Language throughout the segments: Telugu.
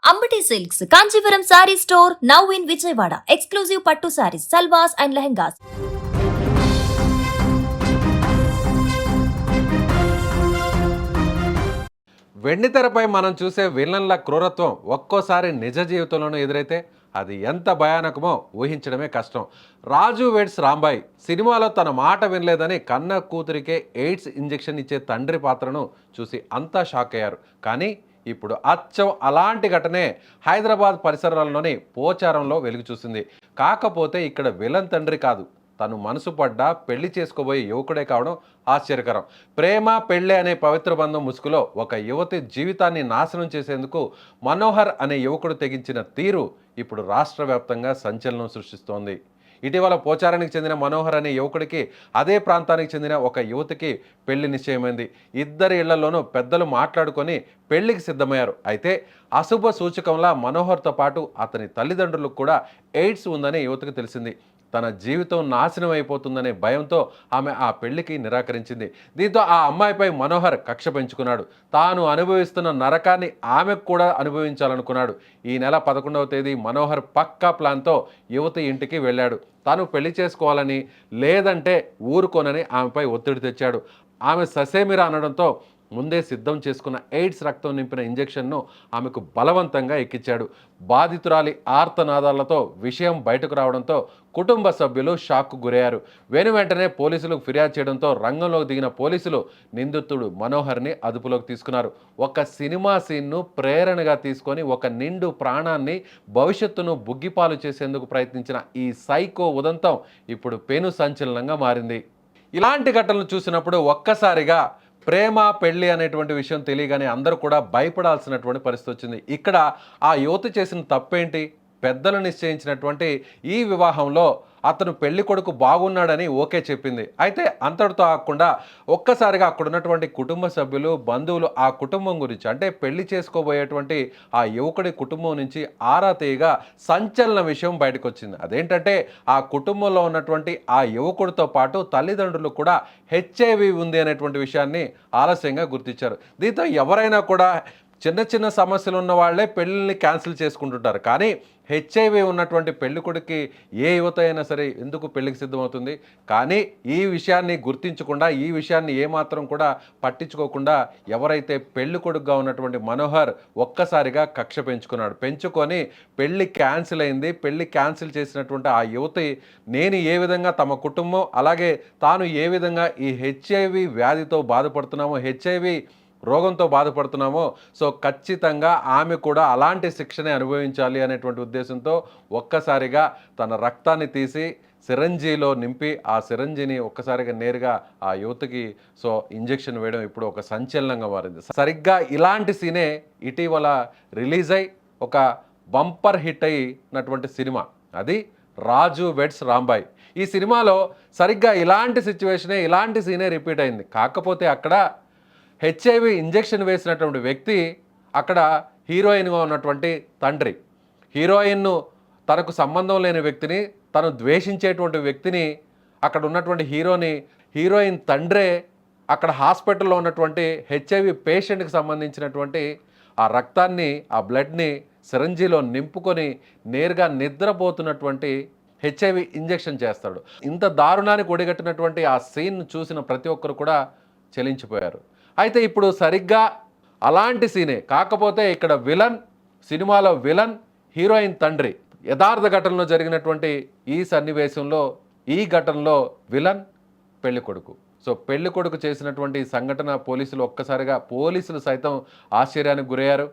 Ambati silks Kanchipuram sorry store now in Vijayawada. Exclusive పట్టు సారీస్, సల్వాస్ అండ్ లెహంగాస్. వెండితెరపై మనం చూసే విలన్ల క్రూరత్వం ఒక్కోసారి నిజ జీవితంలోనూ ఎదురైతే అది ఎంత భయానకమో ఊహించడమే కష్టం. రాజు వెడ్స్ రాంబాయ్ సినిమాలో తన మాట వినలేదని కన్న కూతురికే ఎయిడ్స్ ఇంజెక్షన్ ఇచ్చే తండ్రి పాత్రను చూసి అంతా షాక్ అయ్యారు. కానీ ఇప్పుడు అచ్చం అలాంటి ఘటనే హైదరాబాద్ పరిసరాల్లోని పోచారంలో వెలుగు చూసింది. కాకపోతే ఇక్కడ విలన్ తండ్రి కాదు, తను మనసు పడ్డ పెళ్లి చేసుకోబోయే యువకుడే కావడం ఆశ్చర్యకరం. ప్రేమ పెళ్ళి అనే పవిత్ర బంధం ముసుగులో ఒక యువతి జీవితాన్ని నాశనం చేసేందుకు మనోహర్ అనే యువకుడు తెగించిన తీరు ఇప్పుడు రాష్ట్ర వ్యాప్తంగా సంచలనం సృష్టిస్తోంది. ఇటీవల పోచారానికి చెందిన మనోహర్ అనే యువకుడికి అదే ప్రాంతానికి చెందిన ఒక యువతికి పెళ్లి నిశ్చయమైంది. ఇద్దరి ఇళ్లలోనూ పెద్దలు మాట్లాడుకొని పెళ్లికి సిద్ధమయ్యారు. అయితే అశుభ సూచకంలా మనోహర్తో పాటు అతని తల్లిదండ్రులకు కూడా ఎయిడ్స్ ఉందని యువతికి తెలిసింది. తన జీవితం నాశనం అయిపోతుందనే భయంతో ఆమె ఆ పెళ్లికి నిరాకరించింది. దీంతో ఆ అమ్మాయిపై మనోహర్ కక్ష పెంచుకున్నాడు. తాను అనుభవిస్తున్న నరకాన్ని ఆమెకు కూడా అనుభవించాలనుకున్నాడు. ఈ నెల 11వ తేదీ మనోహర్ పక్కా ప్లాన్తో యువతి ఇంటికి వెళ్ళాడు. తాను పెళ్లి చేసుకోవాలని, లేదంటే ఊరుకోనని ఆమెపై ఒత్తిడి తెచ్చాడు. ఆమె ససేమిరా అనడంతో ముందే సిద్ధం చేసుకున్న ఎయిడ్స్ రక్తం నింపిన ఇంజెక్షన్ను ఆమెకు బలవంతంగా ఎక్కించాడు. బాధితురాలి ఆర్తనాదాలతో విషయం బయటకు రావడంతో కుటుంబ సభ్యులు షాక్కు గురయ్యారు. వెంటనే పోలీసులకు ఫిర్యాదు చేయడంతో రంగంలోకి దిగిన పోలీసులు నిందితుడు మనోహర్ని అదుపులోకి తీసుకున్నారు. ఒక సినిమా సీన్ను ప్రేరణగా తీసుకొని ఒక నిండు ప్రాణాన్ని, భవిష్యత్తును బుగ్గిపాలు చేసేందుకు ప్రయత్నించిన ఈ సైకో ఉదంతం ఇప్పుడు పెను సంచలనంగా మారింది. ఇలాంటి ఘటనలు చూసినప్పుడు ఒక్కసారిగా ప్రేమ పెళ్ళి అనేటువంటి విషయం తెలియగానే అందరూ కూడా భయపడాల్సినటువంటి పరిస్థితి వచ్చింది. ఇక్కడ ఆ యువతి చేసిన తప్పేంటి? పెద్దలు నిశ్చయించినటువంటి ఈ వివాహంలో అతను పెళ్లి కొడుకు బాగున్నాడని ఓకే చెప్పింది. అయితే అంతటితో ఆగకుండా ఒక్కసారిగా అక్కడ ఉన్నటువంటి కుటుంబ సభ్యులు, బంధువులు ఆ కుటుంబం గురించి, అంటే పెళ్లి చేసుకోబోయేటువంటి ఆ యువకుడి కుటుంబం నుంచి ఆరా తీయగా సంచలన విషయం బయటకు వచ్చింది. అదేంటంటే ఆ కుటుంబంలో ఉన్నటువంటి ఆ యువకుడితో పాటు తల్లిదండ్రులు కూడా హెచ్ఐవి ఉంది అనేటువంటి విషయాన్ని ఆలస్యంగా గుర్తించారు. దీంతో ఎవరైనా కూడా చిన్న చిన్న సమస్యలు ఉన్న వాళ్ళే పెళ్ళిని క్యాన్సిల్ చేసుకుంటుంటారు. కానీ హెచ్ఐవి ఉన్నటువంటి పెళ్ళికొడుకి ఏ యువత అయినా సరే ఎందుకు పెళ్లికి సిద్ధమవుతుంది? కానీ ఈ విషయాన్ని గుర్తించకుండా, ఈ విషయాన్ని ఏమాత్రం కూడా పట్టించుకోకుండా ఎవరైతే పెళ్ళికొడుకుగా ఉన్నటువంటి మనోహర్ ఒక్కసారిగా కక్ష పెంచుకొని పెళ్ళి క్యాన్సిల్ అయింది. పెళ్ళి క్యాన్సిల్ చేసినటువంటి ఆ యువతి నేను ఏ విధంగా తమ కుటుంబం, అలాగే తాను ఏ విధంగా ఈ హెచ్ఐవి వ్యాధితో బాధపడుతున్నామో, హెచ్ఐవి రోగంతో బాధపడుతున్నామో, సో ఖచ్చితంగా ఆమె కూడా అలాంటి శిక్షనే అనుభవించాలి అనేటువంటి ఉద్దేశంతో ఒక్కసారిగా తన రక్తాన్ని తీసి సిరంజీలో నింపి ఆ సిరంజిని ఒక్కసారిగా నేరుగా ఆ యువతికి ఇంజెక్షన్ వేయడం ఇప్పుడు ఒక సంచలనంగా మారింది. సరిగ్గా ఇలాంటి సీనే ఇటీవల రిలీజ్ అయి ఒక బంపర్ హిట్ అయినటువంటి సినిమా, అది రాజు వెడ్స్ రాంబాయ్. ఈ సినిమాలో సరిగ్గా ఇలాంటి సిచ్యువేషనే, ఇలాంటి సీనే రిపీట్ అయింది. కాకపోతే అక్కడ హెచ్ఐవి ఇంజెక్షన్ వేసినటువంటి వ్యక్తి అక్కడ హీరోయిన్గా ఉన్నటువంటి తండ్రి. హీరోయిన్ను, తనకు సంబంధం లేని వ్యక్తిని, తను ద్వేషించేటువంటి వ్యక్తిని, అక్కడ ఉన్నటువంటి హీరోయిన్ తండ్రే అక్కడ హాస్పిటల్లో ఉన్నటువంటి హెచ్ఐవి పేషెంట్కి సంబంధించినటువంటి ఆ రక్తాన్ని, ఆ బ్లడ్ని సిరంజీలో నింపుకొని నేరుగా నిద్రపోతున్నటువంటి హెచ్ఐవి ఇంజెక్షన్ చేస్తాడు. ఇంత దారుణానికి ఒడిగట్టినటువంటి ఆ సీన్ చూసిన ప్రతి ఒక్కరు కూడా చెలించిపోయారు. అయితే ఇప్పుడు సరిగ్గా అలాంటి సీనే, కాకపోతే ఇక్కడ సినిమాలో విలన్ హీరోయిన్ తండ్రి. యథార్థ ఘటనలో జరిగినటువంటి ఈ సన్నివేశంలో, ఈ ఘటనలో విలన్ పెళ్లి కొడుకు. పెళ్లి కొడుకు చేసినటువంటి సంఘటన పోలీసులు సైతం ఆశ్చర్యానికి గురయ్యారు.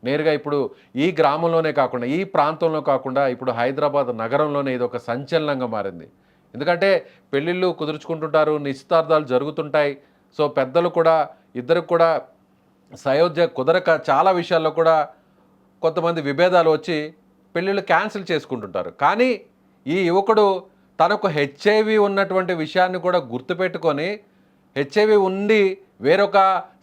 నేరుగా ఇప్పుడు ఈ గ్రామంలోనే కాకుండా, ఈ ప్రాంతంలో కాకుండా ఇప్పుడు హైదరాబాద్ నగరంలోనే ఇది ఒక సంచలనంగా మారింది. ఎందుకంటే పెళ్ళిళ్ళు కుదుర్చుకుంటుంటారు, నిశ్చితార్థాలు జరుగుతుంటాయి. పెద్దలు కూడా, ఇద్దరికి కూడా సయోధ్య కుదరక చాలా విషయాల్లో కూడా కొంతమంది విభేదాలు వచ్చి పెళ్ళిళ్ళు క్యాన్సిల్ చేసుకుంటుంటారు. కానీ ఈ యువకుడు తనకు హెచ్ఐవి ఉన్నటువంటి విషయాన్ని కూడా గుర్తుపెట్టుకొని హెచ్ఐవి ఉండి వేరొక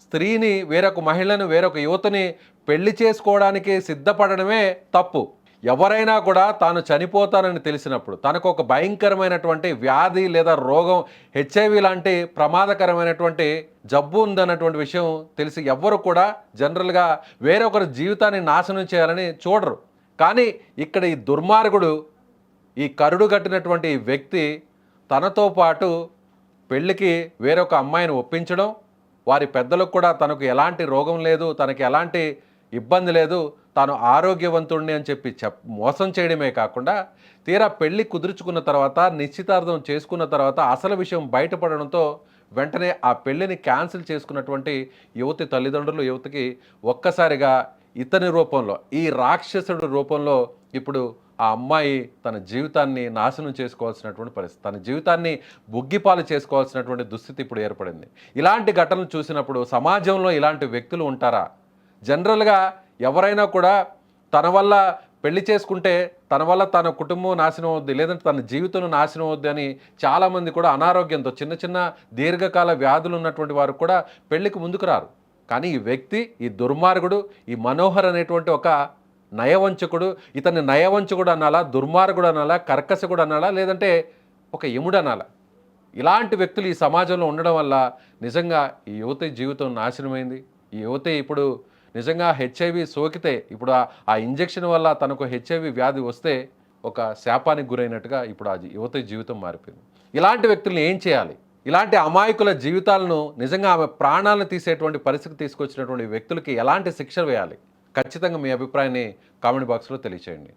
స్త్రీని, వేరొక మహిళను, వేరొక యువతని పెళ్లి చేసుకోవడానికి సిద్ధపడడమే తప్పు. ఎవరైనా కూడా తాను చనిపోతానని తెలిసినప్పుడు, తనకు ఒక భయంకరమైనటువంటి వ్యాధి లేదా రోగం, హెచ్ఐవి లాంటి ప్రమాదకరమైనటువంటి జబ్బు ఉందన్నటువంటి విషయం తెలిసి ఎవ్వరు కూడా జనరల్గా వేరొకరి జీవితాన్ని నాశనం చేయాలని చూడరు. కానీ ఇక్కడ ఈ దుర్మార్గుడు, ఈ కరుడు కట్టినటువంటి ఈ వ్యక్తి తనతో పాటు పెళ్ళికి వేరొక అమ్మాయిని ఒప్పించడం, వారి పెద్దలకు కూడా తనకు ఎలాంటి రోగం లేదు, తనకి ఎలాంటి ఇబ్బంది లేదు, తాను ఆరోగ్యవంతుడిని అని చెప్పి మోసం చేయడమే కాకుండా తీరా పెళ్లి కుదుర్చుకున్న తర్వాత, నిశ్చితార్థం చేసుకున్న తర్వాత అసలు విషయం బయటపడడంతో వెంటనే ఆ పెళ్లిని క్యాన్సిల్ చేసుకున్నటువంటి యువతి తల్లిదండ్రులు యువతికి ఒక్కసారిగా ఇతని రూపంలో, ఈ రాక్షసుడి రూపంలో ఇప్పుడు ఆ అమ్మాయి తన జీవితాన్ని నాశనం చేసుకోవాల్సినటువంటి పరిస్థితి, తన జీవితాన్ని బుగ్గిపాలు చేసుకోవాల్సినటువంటి దుస్థితి ఇప్పుడు ఏర్పడింది. ఇలాంటి ఘటనలు చూసినప్పుడు సమాజంలో ఇలాంటి వ్యక్తులు ఉంటారా? జనరల్గా ఎవరైనా కూడా తన వల్ల పెళ్లి చేసుకుంటే తన వల్ల తన కుటుంబం నాశనం అవుద్ది, లేదంటే తన జీవితం నాశనం అవుద్ది అని చాలామంది కూడా అనారోగ్యంతో చిన్న చిన్న దీర్ఘకాల వ్యాధులు ఉన్నటువంటి వారు కూడా పెళ్లికి ముందుకు రారు. కానీ ఈ వ్యక్తి, ఈ దుర్మార్గుడు, ఈ మనోహర్ అనేటువంటి ఒక నయవంచకుడు, ఇతన్ని నయవంచకుడు అనాలా, దుర్మార్గుడు అనాలా, కర్కశకుడు అనాలా, లేదంటే ఒక యముడు అనాలా? ఇలాంటి వ్యక్తులు ఈ సమాజంలో ఉండడం వల్ల నిజంగా ఈ యువతి జీవితం నాశనమైంది. ఈ యువతి ఇప్పుడు నిజంగా హెచ్ఐవి సోకితే, ఇప్పుడు ఆ ఇంజెక్షన్ వల్ల తనకు హెచ్ఐవి వ్యాధి వస్తే ఒక శాపానికి గురైనట్టుగా ఇప్పుడు ఆ యువతి జీవితం మారిపోయింది. ఇలాంటి వ్యక్తులను ఏం చేయాలి? ఇలాంటి అమాయకుల జీవితాలను, నిజంగా ఆమె ప్రాణాలను తీసేటువంటి పరిస్థితి తీసుకొచ్చినటువంటి వ్యక్తులకి ఎలాంటి శిక్ష వేయాలి? ఖచ్చితంగా మీ అభిప్రాయాన్ని కామెంట్ బాక్స్లో తెలియచేయండి.